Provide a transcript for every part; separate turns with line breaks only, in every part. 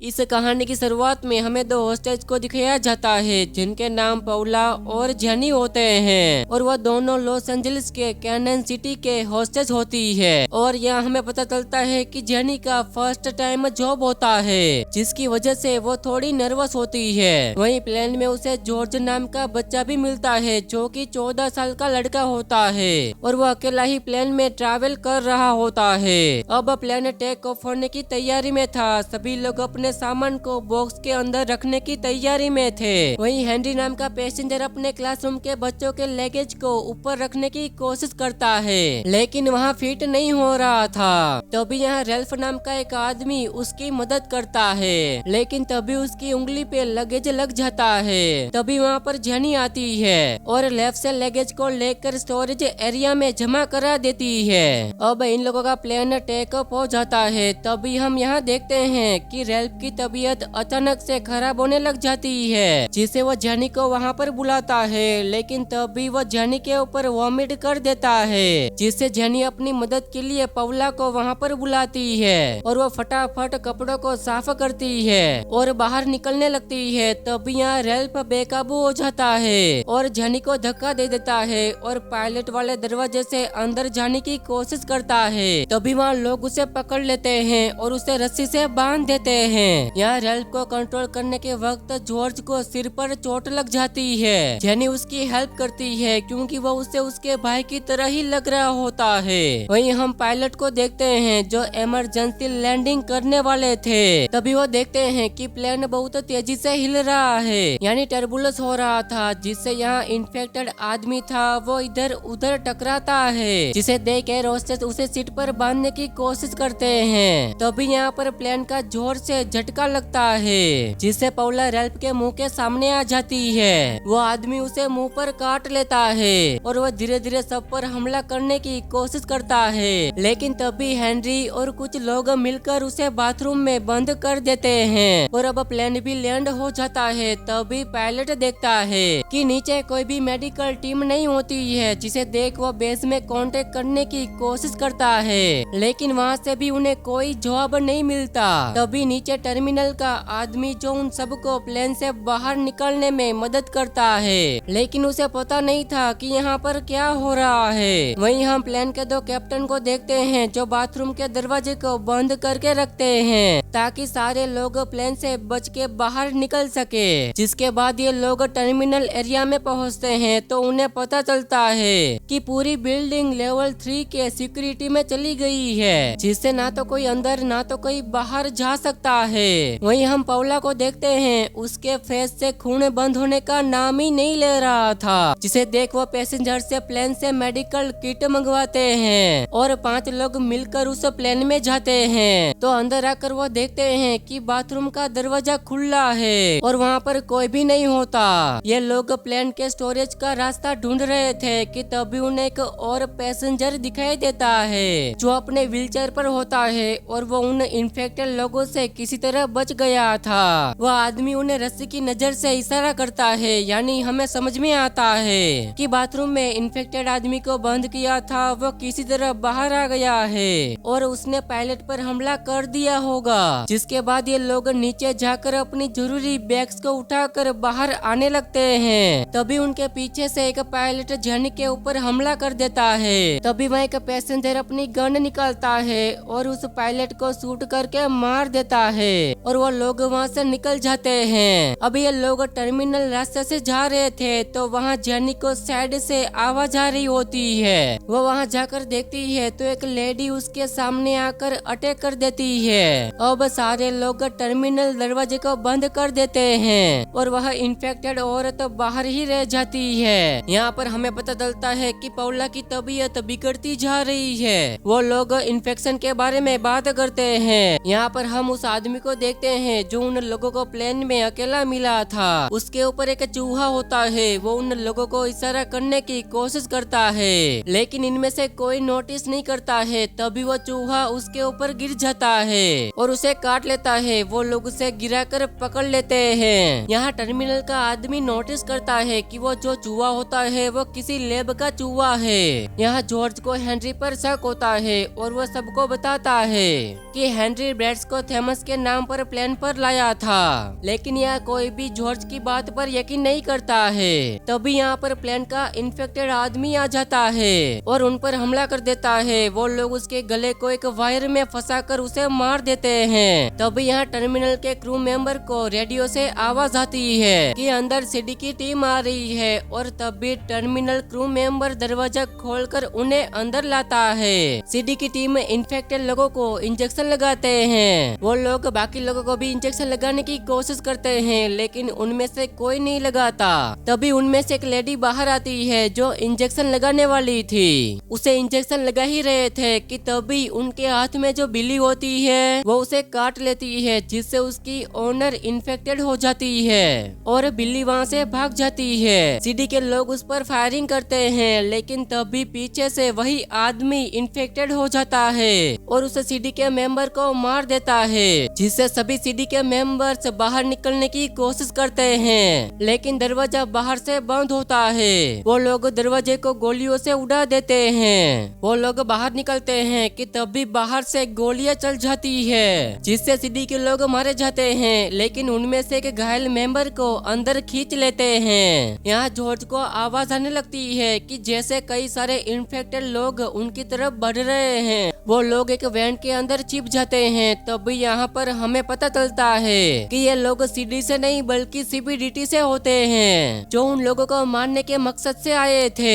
इस कहानी की शुरुआत में हमें दो होस्टेज को दिखाया जाता है जिनके नाम पौला और जेनी होते हैं और वह दोनों लॉस एंजलिस के कैनन सिटी के होस्टेज होती है। और यहाँ हमें पता चलता है कि जेनी का फर्स्ट टाइम जॉब होता है जिसकी वजह से वो थोड़ी नर्वस होती है। वहीं प्लेन में उसे जॉर्ज नाम का बच्चा भी मिलता है जो कि 14 साल का लड़का होता है और वो अकेला ही प्लेन में ट्रैवल कर रहा होता है। अब प्लेन टेक ऑफ होने की तैयारी में था। सभी लोग अपने सामान को बॉक्स के अंदर रखने की तैयारी में थे। वहीं हेनरी नाम का पैसेंजर अपने क्लासरूम के बच्चों के लगेज को ऊपर रखने की कोशिश करता है लेकिन वहाँ फिट नहीं हो रहा था। तभी यहाँ रेल्फ नाम का एक आदमी उसकी मदद करता है लेकिन तभी उसकी उंगली पे लगेज लग जाता है। तभी वहाँ पर जेनी आती है और लेफ्ट से लगेज को लेकर स्टोरेज एरिया में जमा करा देती है। अब इन लोगों का प्लेन टेक ऑफ हो जाता है। तभी हम यहाँ देखते हैं कि रेल्फ की तबीयत अचानक से खराब होने लग जाती है जिससे वो जेनी को वहाँ पर बुलाता है लेकिन तभी वो जेनी के ऊपर वॉमिट कर देता है जिससे जेनी अपनी मदद के लिए पौला को वहाँ पर बुलाती है और वो फटाफट कपड़ों को साफ करती है और बाहर निकलने लगती है। तभी यहाँ रेल्फ बेकाबू हो जाता है और जेनी को धक्का दे देता है और पायलट वाले दरवाजे से अंदर जाने की कोशिश करता है। तभी वहाँ लोग उसे पकड़ लेते हैं और उसे रस्सी से बांध देते हैं। यहाँ रेल्फ को कंट्रोल करने के वक्त जॉर्ज को सिर पर चोट लग जाती है। जेनी उसकी हेल्प करती है क्योंकि वो उसे उसके भाई की तरह ही लग रहा होता है। वहीं हम पायलट को देखते हैं जो इमरजेंसी लैंडिंग करने वाले थे। तभी वो देखते हैं कि प्लेन बहुत तेजी से हिल रहा है यानी टर्बुलेंस हो रहा था जिससे यहाँ इन्फेक्टेड आदमी था वो इधर उधर टकराता है जिसे देख के होस्टेस उसे सीट पर बांधने की कोशिश करते हैं। तभी यहाँ पर प्लेन का जोर से झटका लगता है जिससे पौला रेल्फ के मुंह के सामने आ जाती है। वो आदमी उसे मुंह पर काट लेता है और वो धीरे धीरे सब पर हमला करने की कोशिश करता है लेकिन तभी हेनरी और कुछ लोग मिलकर उसे बाथरूम में बंद कर देते हैं और अब प्लेन भी लैंड हो जाता है। तभी पायलट देखता है कि नीचे कोई भी मेडिकल टीम नहीं होती है जिसे देख वो बेस में कांटेक्ट करने की कोशिश करता है लेकिन वहाँ से भी उन्हें कोई जवाब नहीं मिलता। तभी नीचे टर्मिनल का आदमी जो उन सबको प्लेन से बाहर निकलने में मदद करता है लेकिन उसे पता नहीं था कि यहाँ पर क्या हो रहा है। वहीं हम प्लेन के दो कैप्टन को देखते हैं जो बाथरूम के दरवाजे को बंद करके रखते हैं ताकि सारे लोग प्लेन से बच के बाहर निकल सके। जिसके बाद ये लोग टर्मिनल एरिया में पहुँचते हैं तो उन्हें पता चलता है कि पूरी बिल्डिंग लेवल 3 के सिक्योरिटी में चली गई है जिससे ना तो कोई अंदर ना तो कोई बाहर जा सकता है। वहीं हम पौला को देखते हैं उसके फेस से खून बंद होने का नाम ही नहीं ले रहा था जिसे देख वो पैसेंजर से प्लेन से मेडिकल किट मंगवाते हैं और 5 लोग मिलकर उस प्लेन में जाते हैं। तो अंदर आकर वो देखते हैं कि बाथरूम का दरवाजा खुला है और वहाँ पर कोई भी नहीं होता। ये लोग प्लेन के स्टोरेज का रास्ता ढूंढ रहे थे कि तभी उन्हें एक और पैसेंजर दिखाई देता है जो अपने व्हीलचेयर पर होता है और वो उन इन्फेक्टेड लोगों से किसी तरह बच गया था। वह आदमी उन्हें रस्सी की नजर से इशारा करता है यानी हमें समझ में आता है कि बाथरूम में इन्फेक्टेड आदमी को बंद किया था वो किसी तरह बाहर आ गया है और उसने पायलट पर हमला कर दिया होगा। जिसके बाद ये लोग नीचे जाकर अपनी जरूरी बैग्स को उठाकर बाहर आने लगते हैं। तभी उनके पीछे से एक पायलट जेनी के ऊपर हमला कर देता है। तभी वह एक पैसेंजर अपनी गन निकालता है और उस पायलट को शूट करके मार देता है और वो लोग वहाँ से निकल जाते हैं। अब ये लोग टर्मिनल रास्ते से जा रहे थे तो वहाँ जेनी को साइड से आवाज आ रही होती है। वो वहाँ जाकर देखती है तो एक लेडी उसके सामने आकर अटैक कर देती है। अब सारे लोग टर्मिनल दरवाजे को बंद कर देते हैं और वह इन्फेक्टेड औरत बाहर ही रह जाती है। यहाँ पर हमें पता चलता है कि पौला की तबीयत बिगड़ती जा रही है। वो लोग इन्फेक्शन के बारे में बात करते हैं। यहाँ पर हम उस आदमी को देखते हैं जो उन लोगों को प्लेन में अकेला मिला था। उसके ऊपर एक चूहा होता है। वो उन लोगों को इशारा करने की कोशिश करता है लेकिन इनमें से कोई नोटिस नहीं करता है। तभी वो चूहा उसके ऊपर गिर जाता है और उसे काट लेता है। वो लोग उसे गिराकर पकड़ लेते हैं। यहाँ टर्मिनल का आदमी नोटिस करता है कि वो जो चूहा होता है वो किसी लैब का चूहा है। यहाँ जॉर्ज को हेनरी पर शक होता है और वो सबको बताता है कि हेनरी ब्रैड्स को थॉमस के नाम यहाँ पर प्लेन पर लाया था। लेकिन यहाँ कोई भी जॉर्ज की बात पर यकीन नहीं करता है। तभी यहाँ पर प्लेन का इन्फेक्टेड आदमी आ जाता है और उन पर हमला कर देता है। वो लोग उसके गले को एक वायर में फंसाकर उसे मार देते हैं। तभी यहाँ टर्मिनल के क्रू मेंबर को रेडियो से आवाज आती है कि अंदर सीडी की टीम आ रही है और तभी टर्मिनल क्रू मेंबर दरवाजा खोलकर उन्हें अंदर लाता है। सीडी की टीम इन्फेक्टेड लोगों को इंजेक्शन लगाते हैं। वो लोग बाकी लोगों को भी इंजेक्शन लगाने की कोशिश करते हैं, लेकिन उनमें से कोई नहीं लगाता। तभी उनमें से एक लेडी बाहर आती है जो इंजेक्शन लगाने वाली थी। उसे इंजेक्शन लगा ही रहे थे कि तभी उनके हाथ में जो बिल्ली होती है वो उसे काट लेती है, जिससे उसकी ओनर इन्फेक्टेड हो जाती है और बिल्ली वहाँ से भाग जाती है। सीडी के लोग उस पर फायरिंग करते हैं, लेकिन तभी पीछे से वही आदमी इन्फेक्टेड हो जाता है और उस सीडी के मेंबर को मार देता है, जिससे सभी सीडी के मेंबर्स बाहर निकलने की कोशिश करते हैं, लेकिन दरवाजा बाहर से बंद होता है। वो लोग दरवाजे को गोलियों से उड़ा देते हैं। वो लोग बाहर निकलते हैं कि तभी बाहर से गोलियां चल जाती है, जिससे सीडी के लोग मारे जाते हैं, लेकिन उनमें से एक घायल मेंबर को अंदर खींच लेते हैं। यहाँ जॉर्ज को आवाज आने लगती है कि जैसे कई सारे इन्फेक्टेड लोग उनकी तरफ बढ़ रहे हैं। वो लोग एक वैन के अंदर छिप जाते हैं। तभी यहाँ पर हमें पता चलता है कि ये लोग सीडी से नहीं बल्कि सीबीडीटी से होते हैं, जो उन लोगों को मारने के मकसद से आए थे।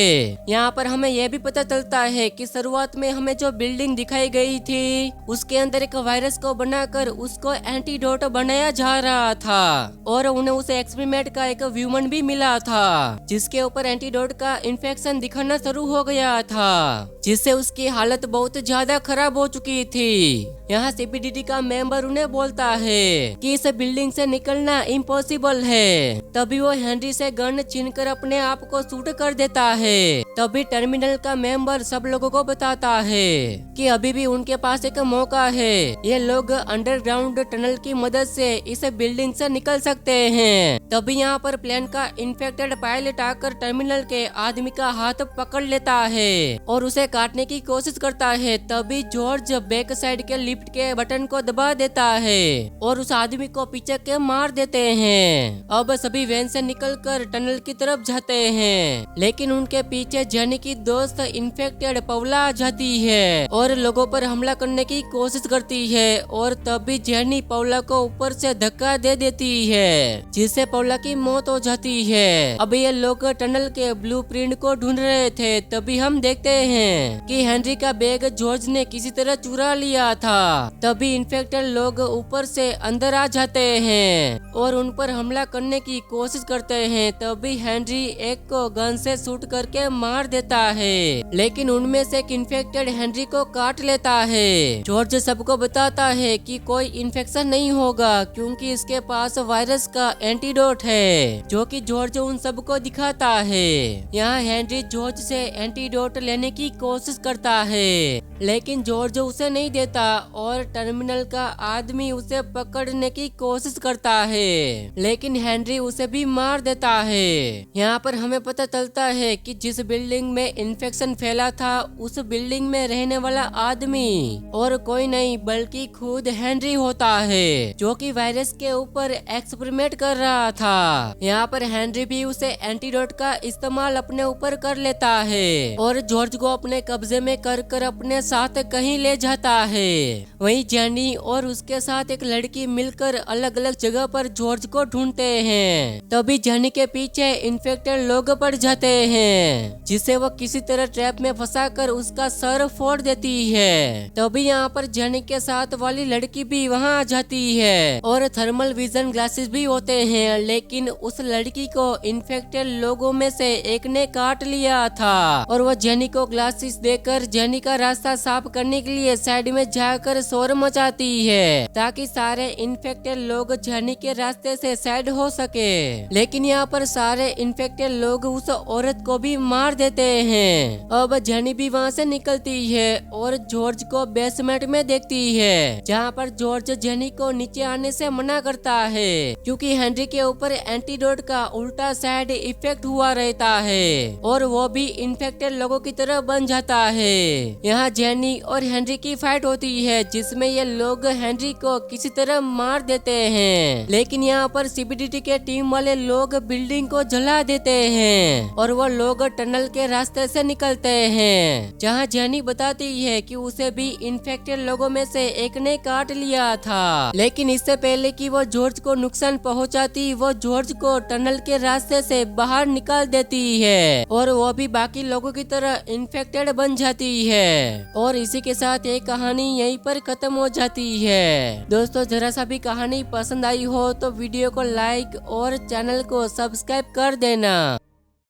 यहाँ पर हमें यह भी पता चलता है कि शुरुआत में हमें जो बिल्डिंग दिखाई गई थी उसके अंदर एक वायरस को बनाकर उसको एंटीडोट बनाया जा रहा था और उन्हें उस एक्सपेरिमेंट का एक व्यूमन भी मिला था, जिसके ऊपर एंटीडोट का इन्फेक्शन दिखाना शुरू हो गया था, जिससे उसकी हालत बहुत ज्यादा खराब हो चुकी थी। यहाँ सीबीडीटी का मेंबर उन्हें बोलता है कि इस बिल्डिंग से निकलना इम्पॉसिबल है। तभी वो हेनरी से गन छीनकर अपने आप को शूट कर देता है। तभी टर्मिनल का मेंबर सब लोगों को बताता है कि अभी भी उनके पास एक मौका है। ये लोग अंडरग्राउंड टनल की मदद से इस बिल्डिंग से निकल सकते हैं। तभी यहाँ पर प्लेन का इन्फेक्टेड पायलट आकर टर्मिनल के आदमी का हाथ पकड़ लेता है और उसे काटने की कोशिश करता है। तभी जॉर्ज बैक साइड के लिफ्ट के बटन को दबा देता है और उस आदमी को पीछे के मार देते हैं। अब सभी वैन से निकलकर टनल की तरफ जाते हैं, लेकिन उनके पीछे जेनी की दोस्त इन्फेक्टेड पौला आ जाती है और लोगों पर हमला करने की कोशिश करती है और तभी जेनी पौला को ऊपर से धक्का दे देती है, जिससे पौला की मौत हो जाती है। अब ये लोग टनल के ब्लूप्रिंट को ढूंढ रहे थे। तभी हम देखते हैं कि हेनरी का बैग जॉर्ज ने किसी तरह चुरा लिया था। तभी इन्फेक्टेड लोग ऊपर से अंदर आ जाते हैं और उन पर हमला करने की कोशिश करते हैं। तभी हेनरी एक को गन से शूट करके मार देता है, लेकिन उनमें से एक इन्फेक्टेड हेनरी को काट लेता है। जॉर्ज सबको बताता है कि कोई इन्फेक्शन नहीं होगा क्योंकि इसके पास वायरस का एंटीडोट है, जो कि जॉर्ज उन सबको दिखाता है। यहाँ हेनरी जॉर्ज से एंटीडोट लेने की कोशिश करता है, लेकिन जॉर्ज उसे नहीं देता और टर्मिनल का आदमी उसे पकड़ने की कोशिश करता है, लेकिन हेनरी उसे भी मार देता है। यहाँ पर हमें पता चलता है कि जिस बिल्डिंग में इन्फेक्शन फैला था उस बिल्डिंग में रहने वाला आदमी और कोई नहीं बल्कि खुद हेनरी होता है, जो कि वायरस के ऊपर एक्सपेरिमेंट कर रहा था। यहाँ पर हेनरी भी उसे एंटीडोट का इस्तेमाल अपने ऊपर कर लेता है और जॉर्ज को अपने कब्जे में कर अपने साथ कहीं ले जाता है। वहीं जेनी और उसके साथ एक लड़की मिलकर अलग अलग जगह पर जॉर्ज को ढूंढते हैं। तभी जेनी के पीछे इन्फेक्टेड लोग पड़ जाते हैं, जिसे वो किसी तरह ट्रैप में फंसाकर उसका सर फोड़ देती है। तभी यहाँ पर जेनी के साथ वाली लड़की भी वहाँ आ जाती है और थर्मल विजन ग्लासेस भी होते हैं, लेकिन उस लड़की को इन्फेक्टेड लोगों में से एक ने काट लिया था और वो जेनी को ग्लासेस देकर जेनी का रास्ता साफ करने के लिए साइड में जाकर शोर मचाती है, ताकि सारे इन्फेक्टेड लोग जेनी के रास्ते से साइड हो सके। लेकिन यहाँ पर सारे इन्फेक्टेड लोग उस औरत को भी मार देते हैं। अब जेनी भी वहाँ से निकलती है और जॉर्ज को बेसमेंट में देखती है, जहाँ पर जॉर्ज जेनी को नीचे आने से मना करता है क्योंकि हेनरी के ऊपर एंटीडोट का उल्टा साइड इफेक्ट हुआ रहता है और वो भी इन्फेक्टेड लोगों की तरह बन जाता है। यहाँ जेनी और हेनरी की फाइट होती है, जिसमें ये लोग हेनरी को किसी तरह मार देते हैं। लेकिन यहाँ पर सीबीडीटी के टीम वाले लोग बिल्डिंग को जला देते हैं और वो लोग टनल के रास्ते से निकलते हैं, जहाँ जेनी बताती है कि उसे भी इन्फेक्टेड लोगों में से एक ने काट लिया था। लेकिन इससे पहले कि वो जॉर्ज को नुकसान पहुंचाती, वो जॉर्ज को टनल के रास्ते से बाहर निकाल देती है और वो भी बाकी लोगों की तरह इन्फेक्टेड बन जाती है। और इसी के साथ ये कहानी यहीं पर खत्म हो जाती है। दोस्तों, जरा सा भी कहानी पसंद आई हो तो वीडियो को लाइक और चैनल को सब्सक्राइब कर देना।